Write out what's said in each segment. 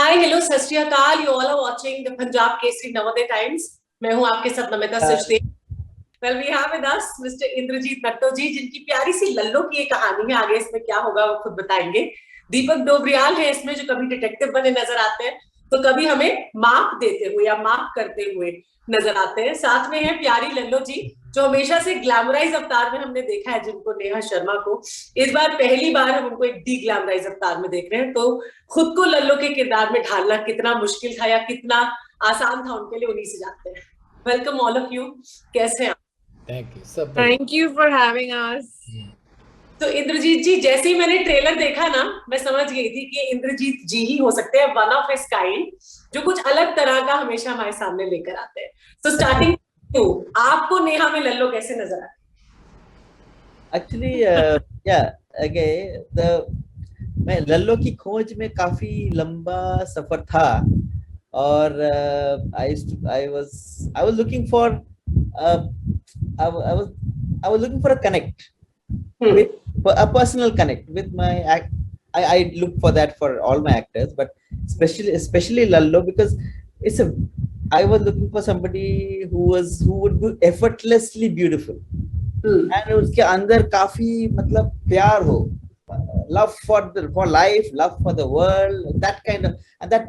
Hi hello Sat Shri Akal, you all are watching the Punjab Kesari Navodaya Times. मैं हूं आपके साथ Namita Sachdev. Well we have with us mister Indrajeet Natto ji, जिनकी प्यारी सी लल्लो की एक कहानी है। आगे इसमें क्या होगा वो खुद बताएंगे। दीपक डोबरियाल है इसमें, जो कभी डिटेक्टिव बने नजर आते हैं तो कभी हमें मार्क देते हुए या मार्क करते हुए नजर आते हैं। साथ में है प्यारी लल्लो जी, जो हमेशा से ग्लैमराइज अवतार में हमने देखा है जिनको, नेहा शर्मा को। इस बार पहली बार हम उनको एक डी ग्लैमराइज अवतार में देख रहे हैं, तो खुद को लल्लो के किरदार में ढालना कितना मुश्किल था या कितना आसान था उनके लिए, उन्हीं से जानते हैं। Welcome all of you. कैसे हैं आप? थैंक यू सब। Thank you for having us. तो इंद्रजीत जी, जैसे ही मैंने ट्रेलर देखा ना, मैं समझ गई थी कि इंद्रजीत जी ही हो सकते हैं, वन ऑफ हिज काइंड, जो कुछ अलग तरह का हमेशा हमारे सामने लेकर आते हैं। तो स्टार्टिंग तो आपको नेहा में लल्लो कैसे नजर आती? Actually, मैं लल्लो की खोज में काफी लंबा सफर था और I was looking for I was looking for a connect with a personal connect with my act. I look for that for all my actors, but especially Lallo, because I was looking for somebody who would be effortlessly beautiful. And उसके अंदर काफी मतलब प्यार हो, love for life, love for the world, that kind of, and that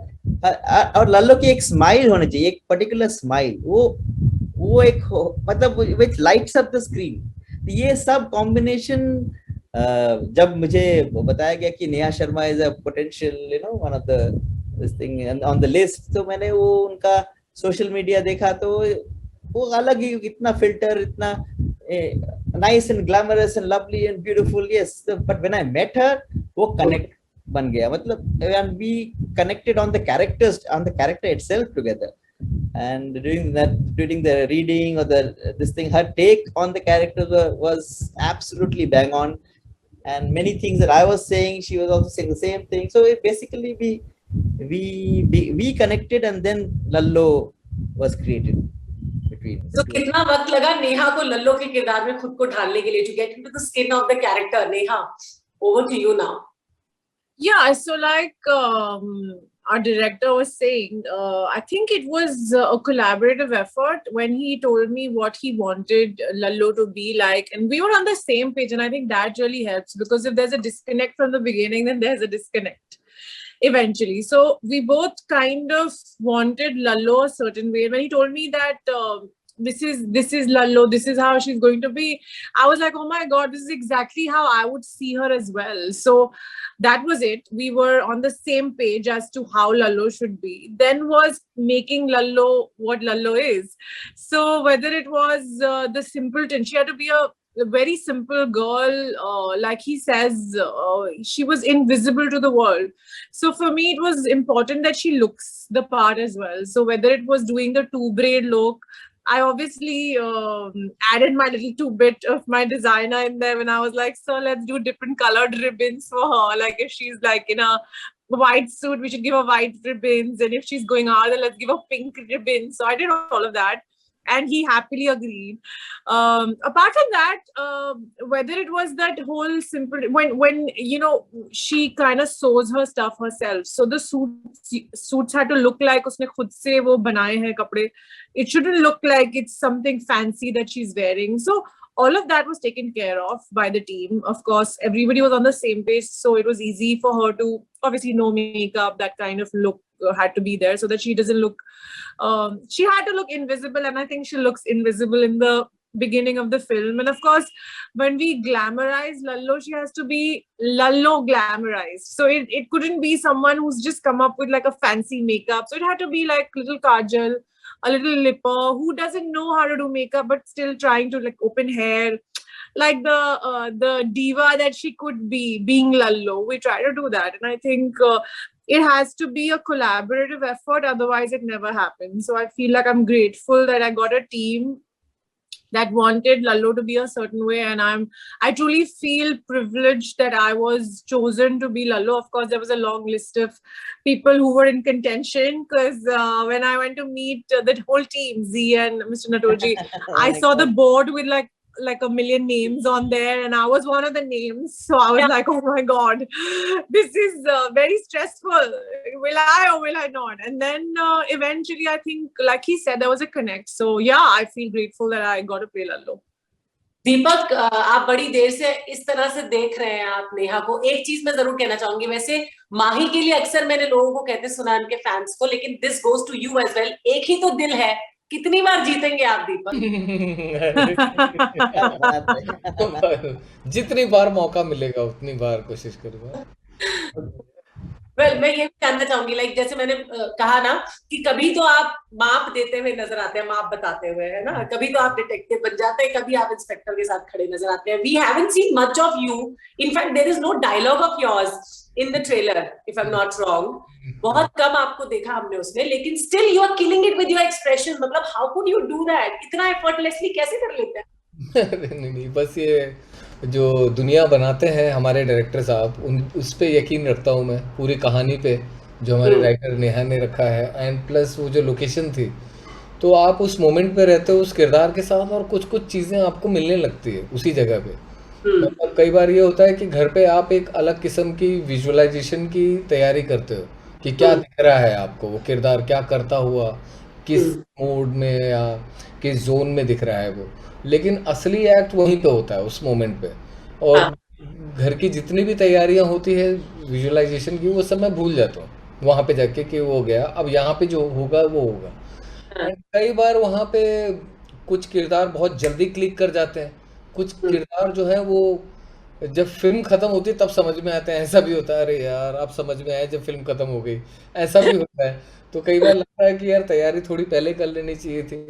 और लल्लो की एक smile होनी चाहिए, एक पर्टिकुलर स्माइल, वो एक मतलब which lights up the screen. ये सब कॉम्बिनेशन जब मुझे बताया गया कि Neha Sharma is a potential one of the this thing on the list, तो मैंने वो उनका सोशल मीडिया देखा तो वो अलग ही, इतना फिल्टर, इतना nice and glamorous and lovely and beautiful, yes, but when I met her, वो connect बन गया, मतलब and we connected on the characters, on the character itself together. And during the reading or this thing, her take on the character was absolutely bang on, and many things that I was saying, she was also saying the same thing. So it basically we connected, and then Lallo was created. तो कितना वक्त लगा नेहा को लल्लो के किरदार में खुद को ढालने के लिए, to get into the skin of the character? Neha, over to you now. Yeah, so like our director was saying, I think it was a collaborative effort when he told me what he wanted Lallo to be like, and we were on the same page, and I think that really helps, because if there's a disconnect from the beginning, then there's a disconnect eventually. So we both kind of wanted Lallo a certain way. When he told me that this is Lallo, this is how she's going to be, I was like, oh my god, this is exactly how I would see her as well. So that was it. We were on the same page as to how Lallo should be. Then was making Lallo what Lallo is. So whether it was the simpleton, she had to be a very simple girl, like he says, she was invisible to the world. So for me it was important that she looks the part as well. So whether it was doing the 2-braid look, I obviously added my little 2-bit of my designer in there when I was like, so let's do different colored ribbons for her. Like if she's like in a white suit, we should give her white ribbons, and if she's going out, then let's give her pink ribbons. So I did all of that, and he happily agreed. Apart from that, whether it was that whole simple, when she kind of sews her stuff herself, so the suits had to look like उसने खुद से वो बनाए हैं कपड़े. It shouldn't look like it's something fancy that she's wearing. So all of that was taken care of by the team. Of course, everybody was on the same page, so it was easy for her to, obviously no makeup, that kind of look had to be there, so that she doesn't look, she had to look invisible, and I think she looks invisible in the beginning of the film. And of course, when we glamorize Lallo, she has to be Lallo glamorized. So it couldn't be someone who's just come up with like a fancy makeup. So it had to be like little kajal, a little lipper, who doesn't know how to do makeup but still trying to like open hair, like the diva that she could be, being Lallo. We try to do that, and I think it has to be a collaborative effort, otherwise it never happens. So I feel like I'm grateful that I got a team that wanted Lallo to be a certain way, and I truly feel privileged that I was chosen to be Lallo. Of course, there was a long list of people who were in contention, because when I went to meet the whole team, Z and Mr. Natoji, I saw the board with like like a million names on there, and I was one of the names. So I was like, oh my God, this is very stressful. Will I or will I not? And then eventually, I think, like he said, there was a connect. So yeah, I feel grateful that I got to play Lallo. दीपक, आप बड़ी देर से इस तरह से देख रहे हैं आप नेहा को. एक चीज मैं जरूर कहना चाहूंगी, वैसे माही के लिए अक्सर मैंने लोगों को कहते सुना उनके फैंस को, लेकिन this goes to you as well. एक ही तो दिल है, कितनी बार जीतेंगे आप दीपक? जितनी बार मौका मिलेगा उतनी बार कोशिश करूंगा. वेल, मैं ये भी जानना चाहूंगी, लाइक जैसे मैंने कहा ना कि कभी तो आप माप देते हुए नजर आते हैं, माप बताते हुए, है ना. कभी तो आप डिटेक्टिव बन जाते हैं, कभी आप इंस्पेक्टर के साथ खड़े नजर आते हैं. We haven't seen much of you. In fact there is no dialogue of yours in the trailer, if I am not wrong. बहुत कम आपको देखा हमने उसमें, लेकिन still you are killing it with your expression. मतलब how could you do that? इतना effortlessly कैसे कर लेते हैं? नहीं, बस ये जो दुनिया बनाते हैं हमारे डायरेक्टर साहब, उस पे यकीन रखता हूँ मैं, पूरी कहानी पे जो हमारे राइटर नेहा ने रखा है. एंड प्लस वो जो लोकेशन थी, तो आप उस मोमेंट पे रहते हो उस किरदार के साथ, और कुछ कुछ चीज़ें आपको मिलने लगती है उसी जगह पे. मतलब कई बार ये होता है कि घर पे आप एक अलग किस्म की विजुअलाइजेशन की तैयारी करते हो कि क्या दिख रहा है आपको, वो किरदार क्या करता हुआ, किस मोड में या किस जोन में दिख रहा है वो. लेकिन असली एक्ट वहीं पे होता है उस मोमेंट पे. और घर की जितनी भी तैयारियां होती है विजुअलाइजेशन की, वो सब मैं भूल जाता हूँ वहां पे जाके कि वो गया, अब यहाँ पे जो होगा वो होगा. And कई बार वहां पे कुछ किरदार बहुत जल्दी क्लिक कर जाते हैं, कुछ किरदार जो है वो जब फिल्म खत्म होती है तब समझ में आते हैं. ऐसा भी होता है, अरे यार अब समझ में आया जब फिल्म खत्म हो गई, ऐसा भी होता है. तो कई बार लगता है कि यार तैयारी थोड़ी पहले कर लेनी चाहिए थी.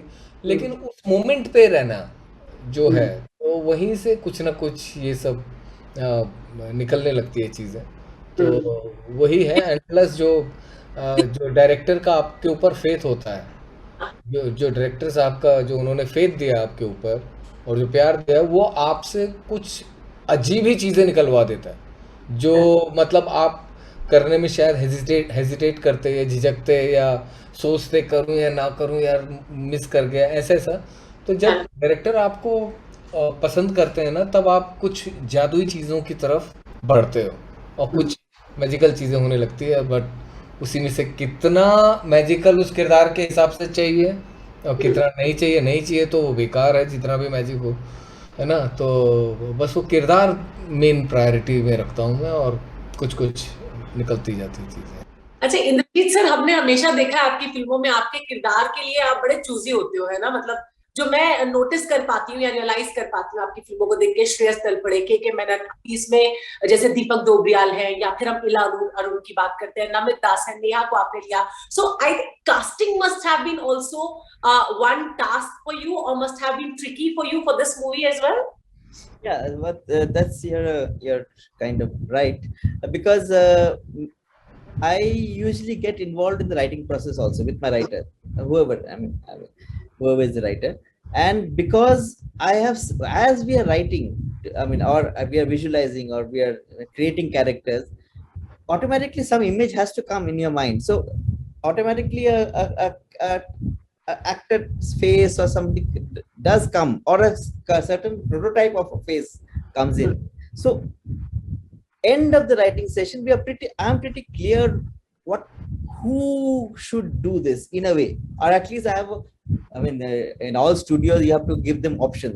लेकिन उस मोमेंट पे रहना जो है, तो वहीं से कुछ ना कुछ ये सब निकलने लगती है चीज़ें. तो वही है. एंड प्लस जो डायरेक्टर का आपके ऊपर फेथ होता है, जो डायरेक्टर साहब का जो उन्होंने फेथ दिया आपके ऊपर और जो प्यार दिया, वो आपसे कुछ अजीब ही चीज़ें निकलवा देता है, जो मतलब आप करने में शायद हेजिटेट करते या झिझकते या सोचते करूं या ना करूं, यार मिस कर गया, ऐसा. तो जब डायरेक्टर आपको पसंद करते हैं ना, तब आप कुछ जादुई चीज़ों की तरफ बढ़ते हो और कुछ मैजिकल चीज़ें होने लगती है. बट उसी में से कितना मैजिकल उस किरदार के हिसाब से चाहिए और कितना नहीं चाहिए तो वो बेकार है, जितना भी मैजिक हो, है ना. तो बस वो किरदार मेन प्रायोरिटी में रखता हूँ मैं, और कुछ कुछ निकलती जाती चीज़ें. अच्छा इंद्रजीत सर, हमने हमेशा देखा है आपकी फिल्मों में आपके किरदार के लिए आप बड़े चूजी होते हो, है ना. मतलब जो मैं नोटिस कर पाती हूँ या रियलाइज कर पाती हूँ आपकी फिल्मों को देख के, श्रेयस तलपड़े, के मेनन, इसमें जैसे दीपक डोबरियाल है, या फिर हम इला अरुण की बात करते हैं, नमित दास है, नेहा को आपने लिया. So I think casting must have been also one task for you, और must have been tricky for you for this movie as well. Yeah, but that's you're kind of right, because I usually get involved in the writing process also with my writer, whoever is the writer. And because I have, as we are writing, or we are visualizing, or we are creating characters, automatically some image has to come in your mind. So automatically a actor's face or something does come, or a certain prototype of a face comes in. So end of the writing session, I'm pretty clear who should do this in a way, or at least in all studios you have to give them options.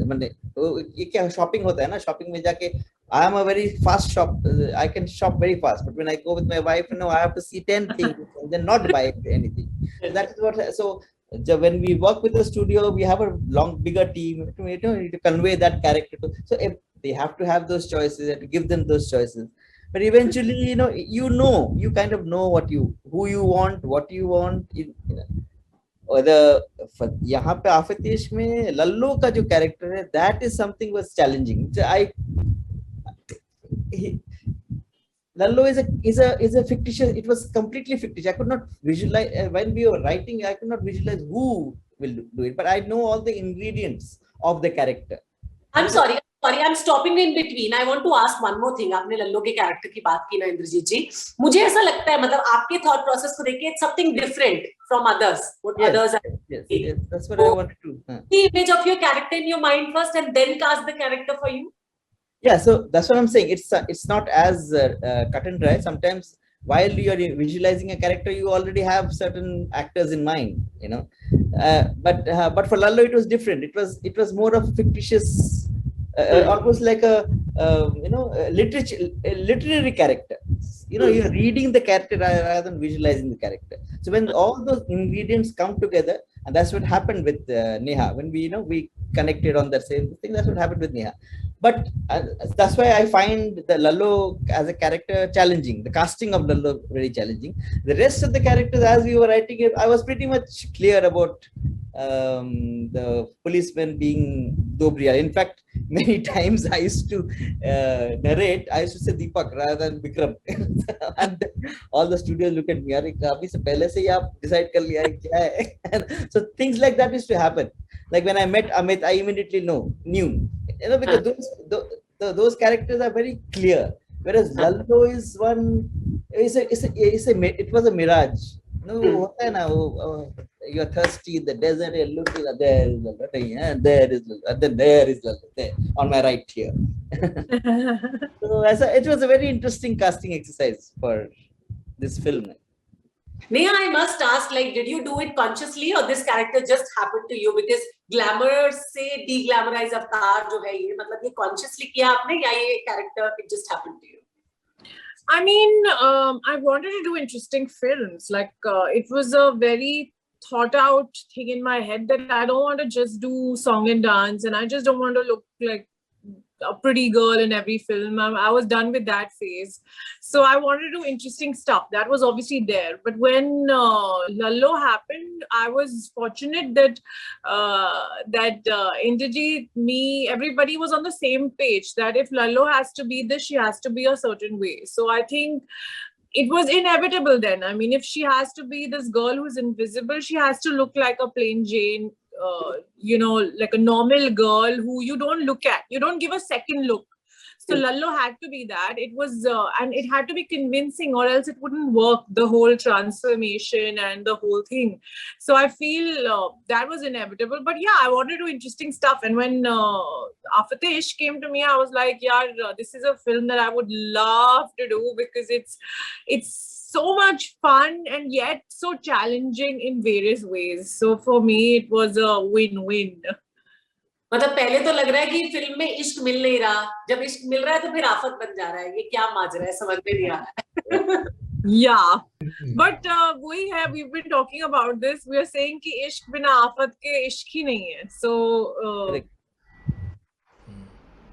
ये क्या shopping होता है ना, shopping में जाके I am a very fast shop, I can shop very fast, but when I go with my wife, I have to see 10 things and then not buy anything. That is what. So when we work with the studio, we have a bigger team to convey that character to. So if they have to have those choices, to give them those choices. But eventually, you kind of know who you want, what you want. यहाँ पे आफतेश में लल्लो का जो character है, that is something was challenging. Lallo is a fictitious. It was completely fictitious. I could not visualize when we were writing. I could not visualize who will do it, but I know all the ingredients of the character. I'm sorry, sorry I am stopping in between, I want to ask one more thing. आपने लल्लो के character की बात की ना इंद्रजीत जी, मुझे ऐसा लगता है मतलब आपके थॉट प्रोसेस को देख के it's something different from others, what Yes, others yes, that's what I wanted to. the image of your character in your mind first and then cast the character for you. Yeah, so that's what I'm saying. It's not as cut and dry. Sometimes while you are visualizing a character, you already have certain actors in mind, you know. But for Lallo, it was different. It was more of fictitious, almost like a literary character. You know, you're reading the character rather than visualizing the character. So when all those ingredients come together, and that's what happened with Neha. When we connected on that same thing, that's what happened with Neha. But that's why I find the Lallo as a character challenging. The casting of Lallo very challenging. The rest of the characters, as we were writing it, I was pretty much clear about the policeman being Dobriya. In fact, many times I used to narrate. I used to say Deepak rather than Vikram, and all the studios look at me. अरे काफी से पहले से ही आप decide कर लिया है क्या है? So things like that used to happen. Like when I met Amit, I immediately knew, because those characters are very clear. Whereas Lallo is one, it was a mirage. No, होता है ना वो, you're thirsty in the desert, you're looking at there is Lallo, there is Lallo, and then there is Lallo, there on my right here. So it was a very interesting casting exercise for this film. Neha, I must ask, like, did you do it consciously or this character just happened to you? Because glamour से de-glamorize अवतार जो है ये, मतलब ये consciously किया आपने या ये character it just happened to you? I mean, I wanted to do interesting films. Like, it was a very thought out thing in my head that I don't want to just do song and dance, and I just don't want to look like a pretty girl in every film. I was done with that phase. So I wanted to do interesting stuff. That was obviously there. But when Lallo happened, I was fortunate that Indrajit, me, everybody was on the same page that if Lallo has to be this, she has to be a certain way. So I think it was inevitable then. I mean, if she has to be this girl who's invisible, she has to look like a plain Jane, like a normal girl who you don't look at. You don't give a second look. So Lallo had to be that. It was, and it had to be convincing, or else it wouldn't work, the whole transformation and the whole thing. So I feel that was inevitable. But yeah, I wanted to do interesting stuff. And when Aafat Ishq came to me, I was like, yeah, this is a film that I would love to do, because it's so much fun and yet so challenging in various ways. So for me, it was a win-win. मतलब पहले तो लग रहा है कि film में इश्क मिल नहीं रहा, जब इश्क मिल रहा है तो फिर आफत बन जा रहा है, ये क्या माजरा है, समझ में नहीं आ रहा है. Yeah, but we have, we've been talking about this. We are saying कि इश्क बिना आफत के इश्क ही नहीं है. So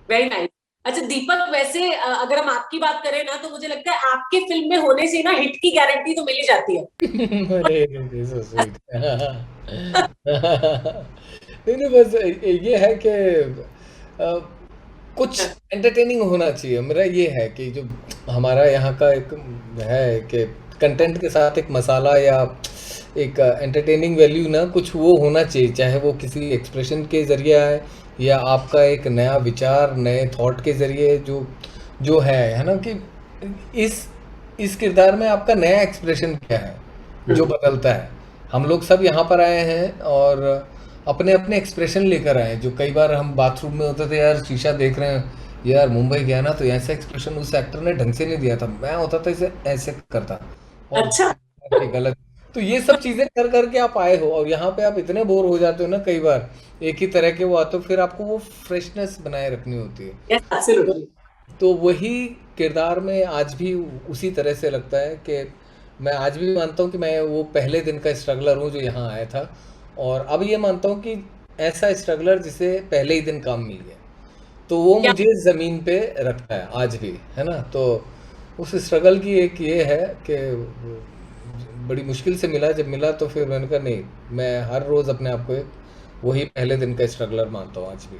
very nice. अच्छा दीपक, वैसे अगर हम आपकी बात करें ना, तो मुझे लगता है आपके फिल्म में होने से ना हिट की गारंटी तो मिल ही जाती है. नहीं, बस ये है कि कुछ एंटरटेनिंग होना चाहिए. मेरा ये है कि जो हमारा यहाँ का एक है कि कंटेंट के साथ एक मसाला या एक एंटरटेनिंग वैल्यू ना कुछ वो होना चाहिए, चाहे वो किसी एक्सप्रेशन के जरिए आए या आपका एक नया विचार, नए थॉट के जरिए जो है ना, कि इस किरदार में आपका नया एक्सप्रेशन क्या है जो बदलता है. हम लोग सब यहाँ पर आए हैं और अपने अपने एक्सप्रेशन लेकर आए. जो कई बार हम बाथरूम में होते थे, यार शीशा देख रहे हैं, यार मुंबई गया ना तो ऐसा एक्सप्रेशन उस एक्टर ने ढंग से नहीं दिया था, मैं होता था इसे ऐसे करता, और अच्छा गलत. तो ये सब चीजें कर करके आप आए हो, और यहाँ पे आप इतने बोर हो जाते हो ना कई बार एक ही तरह के वो आते हो, फिर आपको वो फ्रेशनेस बनाए रखनी होती है. yes, absolutely. तो वही किरदार में आज भी उसी तरह से लगता है कि मैं आज भी मानता हूँ कि मैं वो पहले दिन का स्ट्रगलर हूँ जो यहाँ आया था, और अब ये मानता हूँ कि ऐसा स्ट्रगलर जिसे पहले ही दिन काम मिल गया, तो वो मुझे ज़मीन पे रखता है आज भी, है ना. तो उस स्ट्रगल की एक ये है कि बड़ी मुश्किल से मिला, जब मिला तो फिर मैंने कहा नहीं, मैं हर रोज़ अपने आप को एक वही पहले दिन का स्ट्रगलर मानता हूँ आज भी.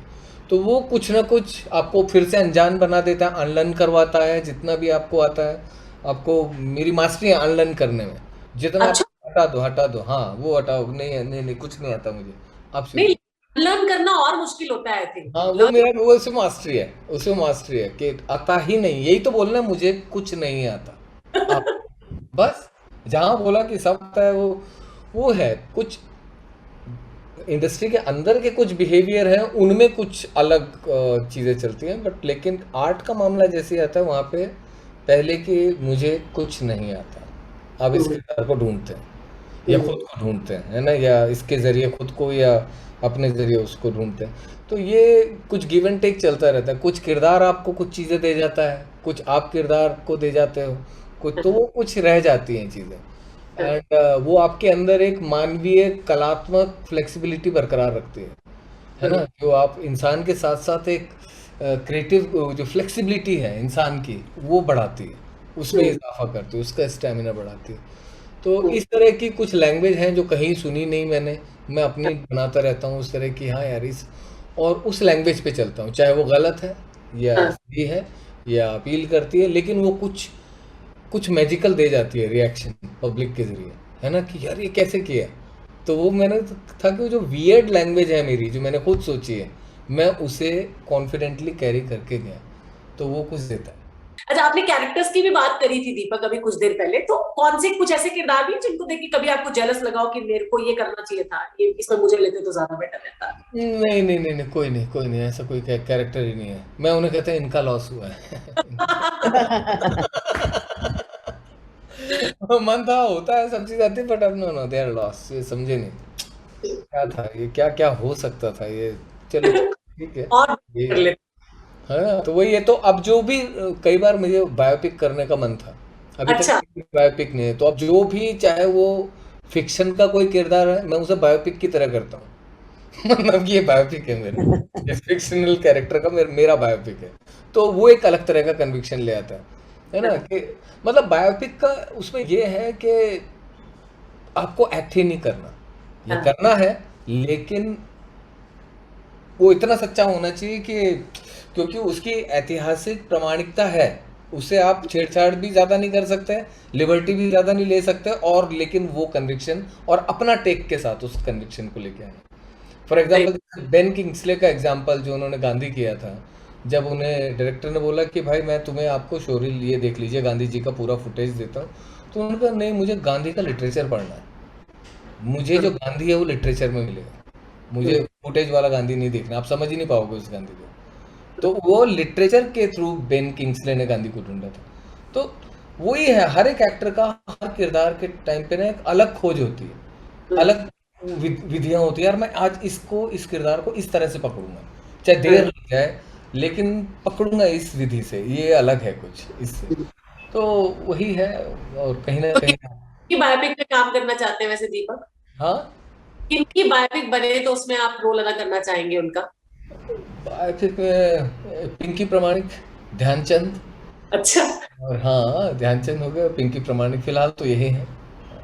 तो वो कुछ ना कुछ आपको फिर से अनजान बना देता है, अनलर्न करवाता है. जितना भी आपको आता है, आपको मेरी मास्टरी है अनलर्न करने में. जितना अच्छा. हटा दो, हाँ वो हटाओ, नहीं कुछ नहीं आता मुझे, आप नहीं, लर्न करना और मुश्किल होता है आई थिंक। हाँ वो उसमें मास्टरी है कि आता ही नहीं, यही तो बोलना है, मुझे कुछ नहीं आता। बस जहाँ बोला कि सब आता है, वो है कुछ इंडस्ट्री के अंदर के कुछ बिहेवियर हैं, उनमें कुछ अलग चीज़ें चलती हैं, बट लेकिन आर्ट का मामला जैसे ही आता है वहाँ पे पहले कि मुझे कुछ नहीं आता, अब इस किरदार को ढूंढते हैं या खुद को ढूंढते हैं, है ना, या इसके ज़रिए खुद को या अपने ज़रिए उसको ढूंढते हैं। तो ये कुछ गिव एंड टेक चलता रहता है, कुछ किरदार आपको कुछ चीज़ें दे जाता है, कुछ आप किरदार को दे जाते हो, कुछ तो वो कुछ रह जाती हैं चीज़ें, एंड वो आपके अंदर एक मानवीय कलात्मक फ्लेक्सिबिलिटी बरकरार रखती है ना, जो आप इंसान के साथ साथ एक क्रिएटिव जो फ्लेक्सिबिलिटी है इंसान की वो बढ़ाती है, उसमें इजाफा करती है, उसका स्टेमिना बढ़ाती है। तो इस तरह की कुछ लैंग्वेज हैं जो कहीं सुनी नहीं मैंने, मैं अपनी बनाता रहता हूँ उस तरह की, हाँ यार इस और उस लैंग्वेज पे चलता हूँ, चाहे वो गलत है या सही है या अपील करती है, लेकिन वो कुछ मैजिकल दे जाती है रिएक्शन पब्लिक के जरिए, है ना, कि यार ये कैसे किया। तो वो मैंने था कि वो जो वियर्ड लैंग्वेज है मेरी, जो मैंने खुद सोची है, मैं उसे कॉन्फिडेंटली कैरी करके गया, तो वो कुछ देता है। अच्छा, आपने कैरेक्टर्स की भी बात करी थी दीपक अभी कुछ देर पहले, तो कौन से कुछ ऐसे किरदार भी हैं जिनको देख के कभी आपको जेलस लगा हो कि मेरे को ये करना चाहिए था, ये इसमें मुझे लेते तो ज्यादा बेटर रहता? नहीं, कोई नहीं, ऐसा कोई कैरेक्टर ही नहीं है। मैं उन्हें कहते हैं इनका लॉस हुआ है। मन था, होता है, सब चीज आती है, बट अब नो दे आर लॉस, ये समझे नहीं क्या था, ये क्या क्या हो सकता था ये, चलो ठीक है और ये कर लेते। है ना। तो वही है, तो अब जो भी कई बार मुझे बायोपिक करने का मन था, अभी अच्छा। तक बायोपिक नहीं है, तो अब जो भी चाहे वो फिक्शन का कोई किरदार है, मैं उसे बायोपिक की तरह करता हूँ। मतलब ये बायोपिक है मेरा, इस फिक्शनल कैरेक्टर का मेरा बायोपिक है, तो वो एक अलग तरह का कन्विक्शन ले आता है ना, कि मतलब बायोपिक का उसमें ये है कि आपको एक्ट ही नहीं करना, ये करना है, लेकिन वो इतना सच्चा होना चाहिए कि क्योंकि उसकी ऐतिहासिक प्रामाणिकता है, उसे आप छेड़छाड़ भी ज़्यादा नहीं कर सकते, लिबर्टी भी ज़्यादा नहीं ले सकते, और लेकिन वो कन्विक्शन और अपना टेक के साथ उस कन्विक्शन को लेके आना। फॉर एग्जाम्पल बेन किंग्सले का एग्जाम्पल जो उन्होंने गांधी किया था, जब उन्हें डायरेक्टर ने बोला कि भाई मैं तुम्हें आपको शोरील ये देख लीजिए गांधी जी का पूरा फुटेज देता हूँ, तो उन्होंने कहा नहीं, मुझे गांधी का लिटरेचर पढ़ना है, मुझे जो गांधी है वो लिटरेचर में मिलेगा, मुझे फुटेज वाला गांधी नहीं देखना, आप समझ ही नहीं पाओगे उस गांधी को। तो वो लिटरेचर के थ्रू बेन किंग्सले ने गांधी को ढूंढा था। तो वही है, हर एक एक्टर का हर किरदार के टाइम पे ना एक अलग खोज होती है, अलग विधियां होती है, यार मैं आज इसको, इस किरदार को इस तरह से पकड़ूंगा, चाहे देर लग जाए लेकिन पकड़ूंगा इस विधि से, ये अलग है कुछ इससे। तो वही है, और कहीं ना कहीं की बायोपिक पे काम करना चाहते हैं वैसे दीपक? हाँ, किनकी बायोपिक बने तो उसमें आप रोल अदा करना चाहेंगे उनका? बायोपिक में पिंकी प्रमाणिक, ध्यानचंद। अच्छा। और हाँ, ध्यानचंद हो गए, पिंकी प्रमाणिक, फिलहाल तो यही है।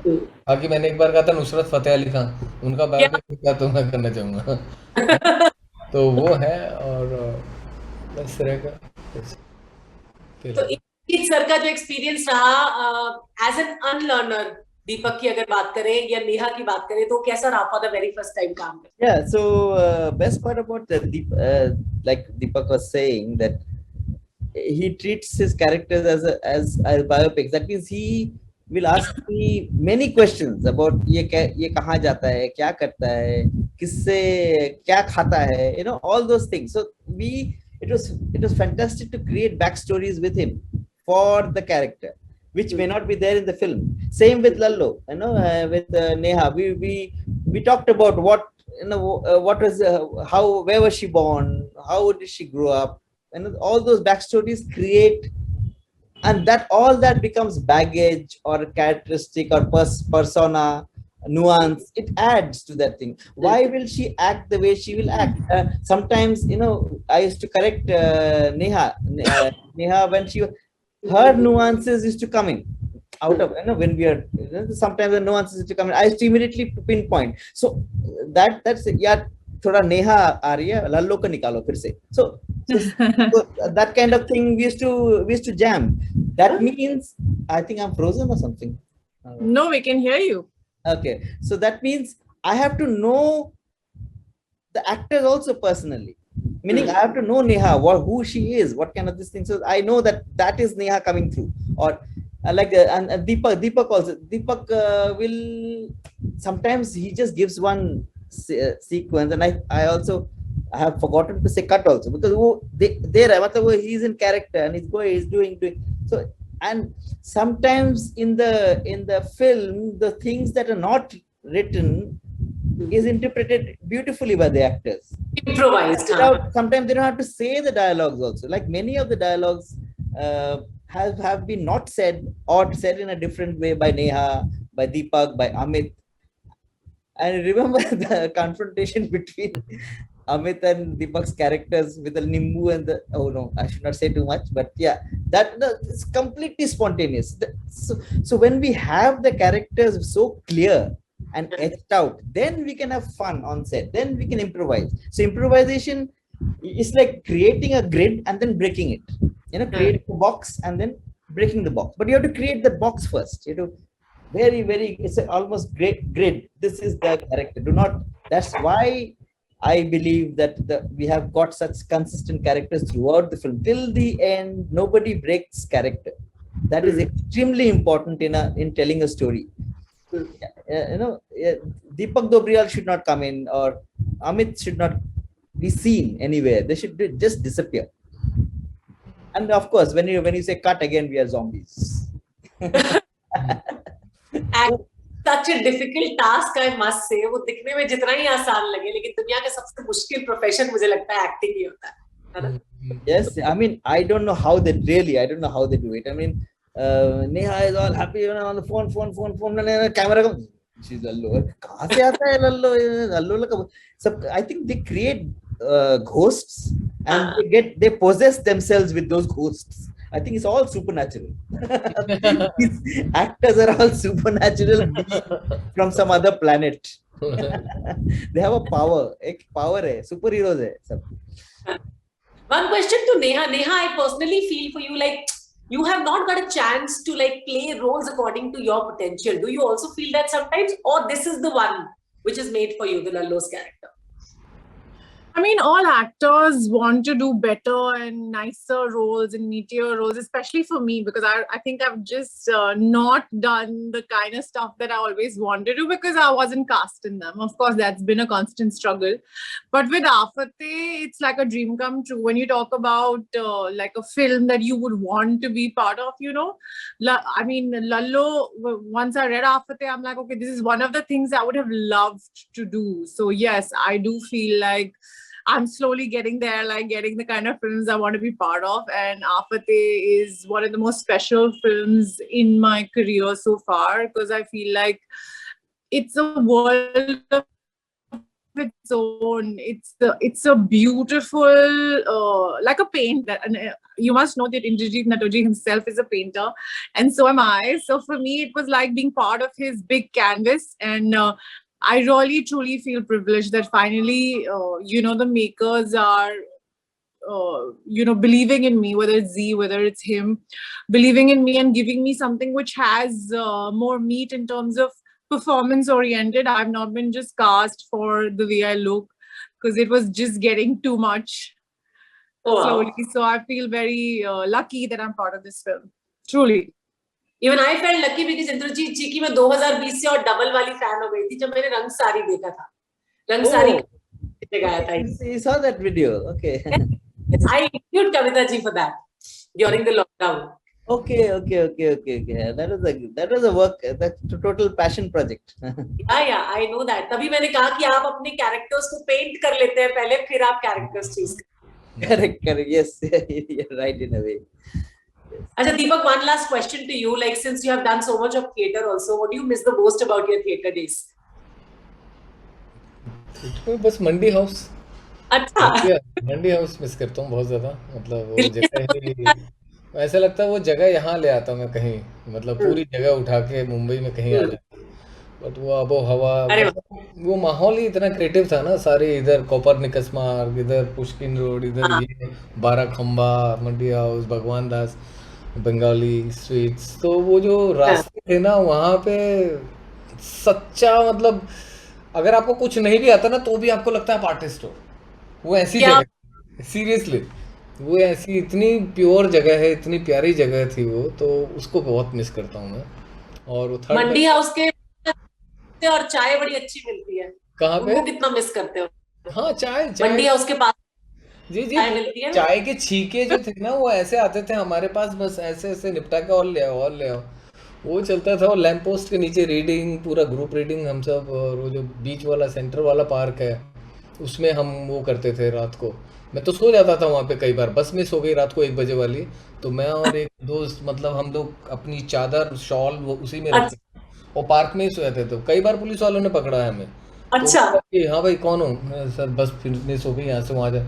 बाकी मैंने एक बार कहा था नुसरत फतेह अली खान, उनका बायोपिक का तो मैं करना चाहूंगा। तो वो है, और इस तरह का तो इंद्रजीत सर का जो एक्सपीरियंस रहा एज एन अनलर्नर, दीपक की अगर बात करें या नेहा की बात करें, तो कैसा रहा for the very first time काम में? Yeah, so best part about the like Deepak was saying, that he treats his characters as biopics. That means he will ask me many questions about ये कहाँ जाता है, क्या करता है, किससे क्या खाता है, you know, all those things. So it was fantastic to create backstories with him for the character, which may not be there in the film. Same with Lallo, you know, with Neha, we talked about what, you know, what was where was she born, how did she grow up, and all those backstories create, and that all that becomes baggage or characteristic or persona, nuance. It adds to that thing. Why will she act the way she will act? Sometimes, you know, I used to correct Neha when her nuances used to come in out of, you know, when we are, you know, sometimes the nuances used to come in, I used to immediately pinpoint. So that's yeah, थोड़ा नेहा आ रही है, लल्लो को निकालो फिर से. So that kind of thing we used to jam. That means, I think I'm frozen or something. No, we can hear you. Okay, so that means I have to know the actors also personally. Meaning, I have to know Neha, who she is, what kind of this thing. So I know that is Neha coming through. Or and Deepak also. Deepak will sometimes he just gives one sequence, and I also I have forgotten to say cut also, because he's in character and he's doing. So, and sometimes in the film, the things that are not written is interpreted beautifully by the actors. Improvised. Sometimes they don't have to say the dialogues also. Like many of the dialogues have been not said, or said in a different way by Neha, by Deepak, by Amit. And remember the confrontation between Amit and Deepak's characters with the Nimbu and the, oh no, I should not say too much, but yeah, it's completely spontaneous. So when we have the characters so clear and etched out, then we can have fun on set, then we can improvise. So improvisation is like creating a grid and then breaking it, creating a box and then breaking the box. But you have to create the box first. It's almost great grid. This is the character. That's why I believe that we have got such consistent characters throughout the film till the end. Nobody breaks character. That is extremely important in telling a story. Deepak Dobriyal should not come in, or Amit should not be seen anywhere. They should just disappear. And of course, when you say cut again, we are zombies. Such a difficult task, I must say. वो दिखने में जितना ही आसान लगे, लेकिन दुनिया का सबसे मुश्किल प्रोफेशन मुझे लगता है एक्टिंग ही होता है. Yes, I mean, I don't know how they do it. I mean, Neha is all happy on the phone, camera. She's Lallo. कहाँ से आता है Lallo? I think they create ghosts, and they possess themselves with those ghosts. I think it's all supernatural. These actors are all supernatural from some other planet. They have a power. Superheroes hai. One question to Neha. Neha, I personally feel for you like you have not got a chance to like play roles according to your potential. Do you also feel that sometimes, or this is the one which is made for you, the Lallo's character? I mean, all actors want to do better and nicer roles and meatier roles, especially for me, because I think I've just not done the kind of stuff that I always wanted to, because I wasn't cast in them. Of course, that's been a constant struggle. But with Aafate, it's like a dream come true. When you talk about like a film that you would want to be part of, I mean, Lallo, once I read Aafate, I'm like, okay, this is one of the things I would have loved to do. So yes, I do feel like I'm slowly getting there, like getting the kind of films I want to be part of. And Aafate is one of the most special films in my career so far, because I feel like it's a world of its own. It's a beautiful, like a paint. You must know that Indrajit Nattoji himself is a painter, and so am I. So for me, it was like being part of his big canvas. And I really, truly feel privileged that finally, the makers are, believing in me, whether it's Z, whether it's him, believing in me and giving me something which has more meat in terms of performance oriented. I've not been just cast for the way I look, because it was just getting too much slowly. So I feel very lucky that I'm part of this film. Truly. Even I felt lucky because Indrajit जी की मैं 2020 से और double वाली fan हो गई थी जब मैंने रंग सारी देखा था. रंग सारी गाया था. You saw that video, okay? I interviewed Kavita ji for that during the lockdown. Okay. That was a work. That's a total passion project. Yeah, I know that. तभी मैंने कहा कि आप अपने characters को paint कर लेते हैं पहले, फिर आप characters choose. Correct. Yes, you're right in a way. Acha, Deepak, one last question to you. Like, since you have done so much of theatre also, what do you miss the most about your theatre days? बस मंडी house. अच्छा. मंडी house miss करता हूँ बहुत ज्यादा. मतलब वो जगह ऐसा लगता है वो जगह यहाँ ले आता मैं कहीं, मतलब पूरी जगह उठा के मुंबई में कहीं आ जाता. बट वो आबो हवा, वो माहौल ही इतना क्रिएटिव था ना. सारे इधर कोपरनिकस मार्ग, इधर पुष्किन रोड, इधर ये 12 खंबा, मंडी हाउस, भगवान दास, बंगाली स्वीट्स. तो वो जो रास्ते थे ना वहाँ पे, सच्चा मतलब अगर आपको कुछ नहीं भी आता ना तो भी आपको लगता है आप आर्टिस्ट हो। वो ऐसी क्या? जगह, सीरियसली वो ऐसी इतनी प्योर जगह है, इतनी प्यारी जगह थी वो, तो उसको बहुत मिस करता हूँ मैं। और वो थर्ड मंडी हाउस के और चाय बड़ी अच्छी मिलती है, कहाँ पे? उनको कितना मिस करते हो? हाँ, चाय चाय मंडी हाउस के पास जी जी, चाय मिलती है ना? चाय के छीके जो थे ना वो ऐसे आते थे हमारे पास, बस ऐसे ऐसे निपटा के और ले आओ और ले आओ, वो चलता था। और लैंप पोस्ट के नीचे रीडिंग, पूरा ग्रुप रीडिंग हम सब। और वो जो बीच वाला सेंटर वाला पार्क है उसमें हम वो करते थे रात को। मैं तो सो जाता था वहाँ पे, कई बार बस मिस हो गई रात को 1 बजे वाली, तो मैं और एक दोस्त मतलब हम लोग अपनी चादर शॉल वो उसी में रखते अच्छा, और पार्क में ही सोए थे। तो कई बार पुलिस वालों ने पकड़ा है हमें, तो अच्छा। बोला कि हाँ भाई कौन हो? मैं, सर बस फिटनेस हो गई, यहाँ से वहाँ जा।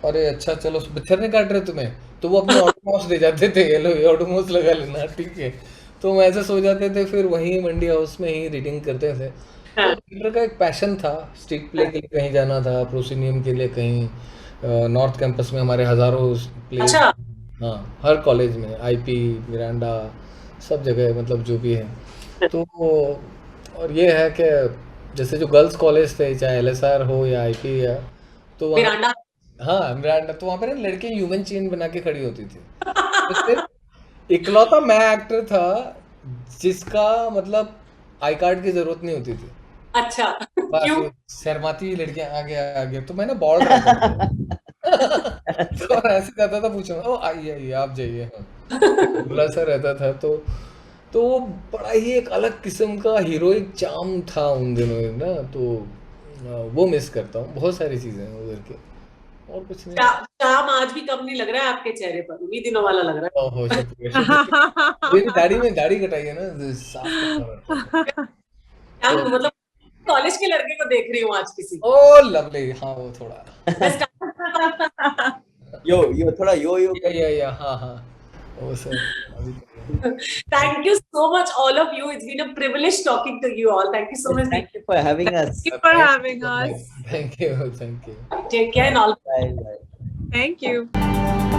अरे अच्छा चलो, मच्छर नहीं काट रहे तुम्हें? तो वो अपनी ऑडोमॉस दे जाते थे, ये लो ये ऑडोमॉस लगा लेना, ठीक है। तो हम ऐसे सो जाते थे, फिर वहीं मंडी हाउस में ही रीडिंग करते थे। तो हाँ, थिएटर का एक पैशन था, स्ट्रीट प्ले के लिए कहीं जाना था, प्रोसिनियम के लिए कहीं, नॉर्थ कैंपस में हमारे हजारों प्लेस। अच्छा। हाँ, हर कॉलेज में, आईपी, मिरांडा, सब जगह मतलब जो भी है। तो और ये है कि जैसे जो गर्ल्स कॉलेज थे, चाहे एलएसआर हो या आईपी या, तो वहाँ, मिरांडा। हाँ मिरांडा, तो वहाँ पे ना लड़कियां ह्यूमन चेन बना के खड़ी होती थी। तो सिर्फ इकलौता मैं एक्टर था जिसका मतलब आई कार्ड की जरूरत नहीं होती थी। अच्छा। बस क्यों? वो शर्माती लड़कियां आगे आगे, तो मैं ना बॉल्ड रहता था। तो ऐसे जाता था पूछो, ओ आइए आइए आप जाइए, हाँ खुला सा रहता था। तो वो बड़ा ही एक अलग किस्म का हीरोइक चार्म था उन दिनों ना। तो वो मिस करता हूँ, बहुत सारी चीजें हैं उधर के, और कुछ नहीं। शाम आज भी कम नहीं लग रहा है आपके चेहरे पर, उन्हीं दिनों वाला लग रहा ओहो शुक्रिया शुक्रिया। मेरी दाढ़ी में दाढ़ी कटाई है ना, तो साफ करना पड़ता है। है। क्या तो मतलब कॉलेज के लड़के को देख रही हूँ आज किसी। ओ लवली, हाँ वो थोड़ा मैं स्टार्ट। यो थोड़ा यो या हाँ हाँ, वो सब अभी तो- Thank you so much, all of you. It's been a privilege talking to you all. Thank you so much. Thank you for having us. Thank you for having us. Thank you, thank you. Take care and all. Bye bye. Thank you.